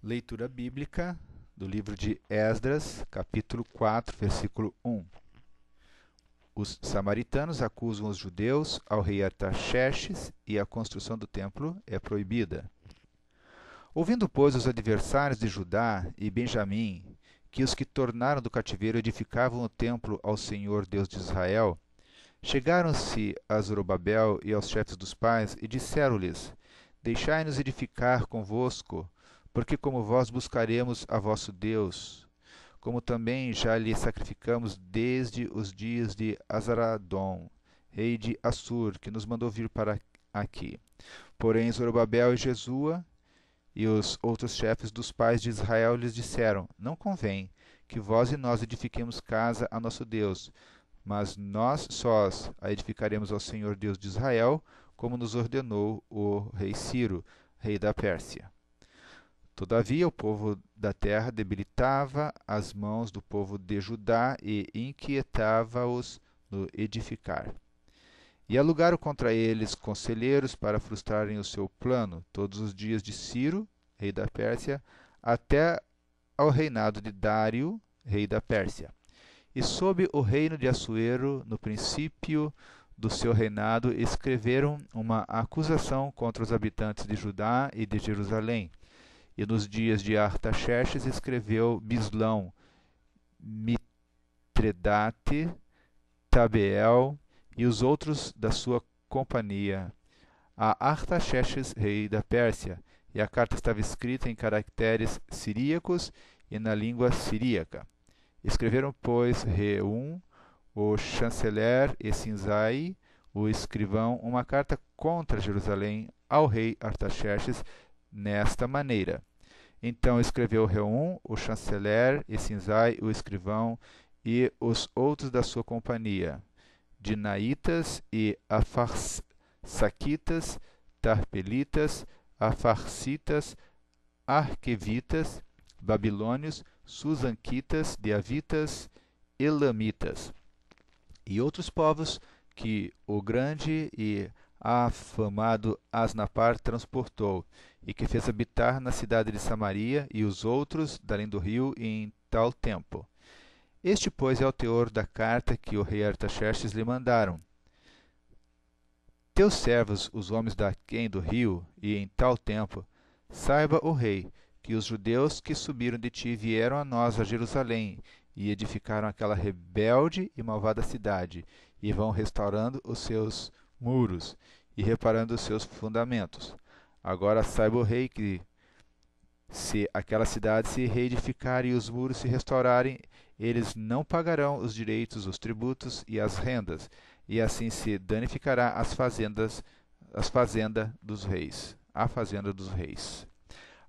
Leitura bíblica do livro de Esdras, capítulo 4, versículo 1. Os samaritanos acusam os judeus ao rei Artaxerxes e a construção do templo é proibida. Ouvindo, pois, os adversários de Judá e Benjamim que os que tornaram do cativeiro edificavam o templo ao Senhor Deus de Israel, chegaram-se a Zorobabel e aos chefes dos pais e disseram-lhes: Deixai-nos edificar convosco, porque como vós buscaremos a vosso Deus, como também já lhe sacrificamos desde os dias de Azaradom, rei de Assur, que nos mandou vir para aqui. Porém Zorobabel e Jesua e os outros chefes dos pais de Israel lhes disseram: Não convém que vós e nós edifiquemos casa a nosso Deus, mas nós sós a edificaremos ao Senhor Deus de Israel, como nos ordenou o rei Ciro, rei da Pérsia. Todavia o povo da terra debilitava as mãos do povo de Judá e inquietava-os no edificar. E alugaram contra eles conselheiros para frustrarem o seu plano, todos os dias de Ciro, rei da Pérsia, até ao reinado de Dário, rei da Pérsia. E sob o reino de Assuero, no princípio do seu reinado, escreveram uma acusação contra os habitantes de Judá e de Jerusalém. E nos dias de Artaxerxes escreveu Bislão, Mitredate, Tabeel e os outros da sua companhia a Artaxerxes, rei da Pérsia, e a carta estava escrita em caracteres siríacos e na língua siríaca. Escreveram, pois, Reum, o chanceler, e Sinzai, o escrivão, uma carta contra Jerusalém ao rei Artaxerxes, nesta maneira. Então escreveu Reum, o chanceler, e Sinzai, o escrivão, e os outros da sua companhia, Dinaitas e Afarsaquitas, Tarpelitas, Afarsitas, Arquevitas, Babilônios, Susanquitas, Deavitas, Elamitas, e outros povos que o grande e afamado Asnapar transportou, e que fez habitar na cidade de Samaria, e os outros da além do rio em tal tempo. Este, pois, é o teor da carta que o rei Artaxerxes lhe mandaram. Teus servos, os homens daquém do rio, e em tal tempo, saiba o rei, que os judeus que subiram de ti vieram a nós a Jerusalém, e edificaram aquela rebelde e malvada cidade, e vão restaurando os seus muros, e reparando os seus fundamentos. Agora saiba o rei que, se aquela cidade se reedificar e os muros se restaurarem, eles não pagarão os direitos, os tributos e as rendas, e assim se danificará a fazenda dos reis.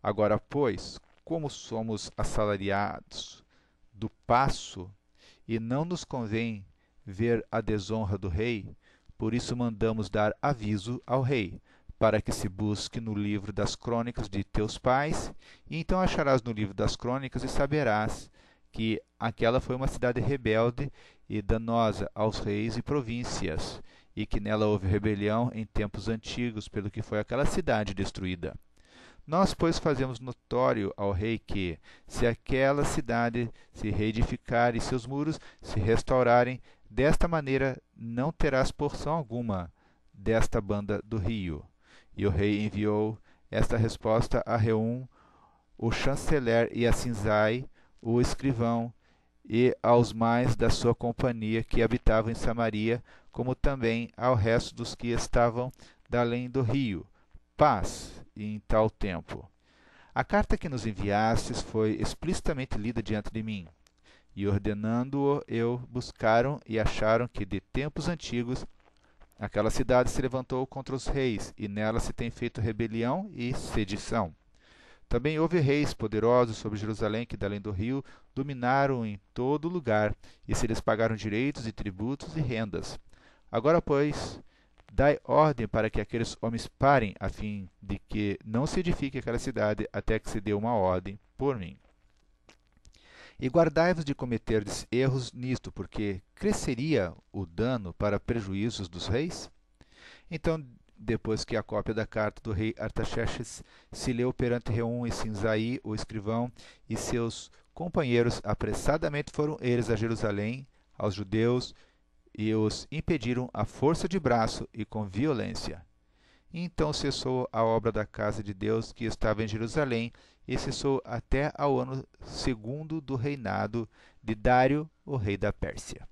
Agora, pois, como somos assalariados do paço, e não nos convém ver a desonra do rei, por isso mandamos dar aviso ao rei, para que se busque no livro das crônicas de teus pais, e então acharás no livro das crônicas e saberás que aquela foi uma cidade rebelde e danosa aos reis e províncias, e que nela houve rebelião em tempos antigos, pelo que foi aquela cidade destruída. Nós, pois, fazemos notório ao rei que, se aquela cidade se reedificar e seus muros se restaurarem, desta maneira não terás porção alguma desta banda do rio. E o rei enviou esta resposta a Reum, o chanceler, e a Sinzai, o escrivão, e aos mais da sua companhia que habitavam em Samaria, como também ao resto dos que estavam da além do rio. Paz em tal tempo. A carta que nos enviastes foi explicitamente lida diante de mim, e ordenando-o eu, buscaram e acharam que de tempos antigos aquela cidade se levantou contra os reis, e nela se tem feito rebelião e sedição. Também houve reis poderosos sobre Jerusalém que, da além do rio, dominaram em todo lugar, e se lhes pagaram direitos e tributos e rendas. Agora, pois, dai ordem para que aqueles homens parem, a fim de que não se edifique aquela cidade, até que se dê uma ordem por mim. E guardai-vos de cometerdes erros nisto, porque cresceria o dano para prejuízos dos reis? Então Depois que a cópia da carta do rei Artaxerxes se leu perante Reum e Sinzai, o escrivão, e seus companheiros, apressadamente foram eles a Jerusalém, aos judeus, e os impediram à força de braço e com violência. E então cessou a obra da casa de Deus que estava em Jerusalém, e cessou até ao ano segundo do reinado de Dário, o rei da Pérsia.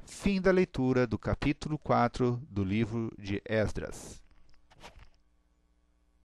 Fim da leitura do capítulo 4 do livro de Esdras.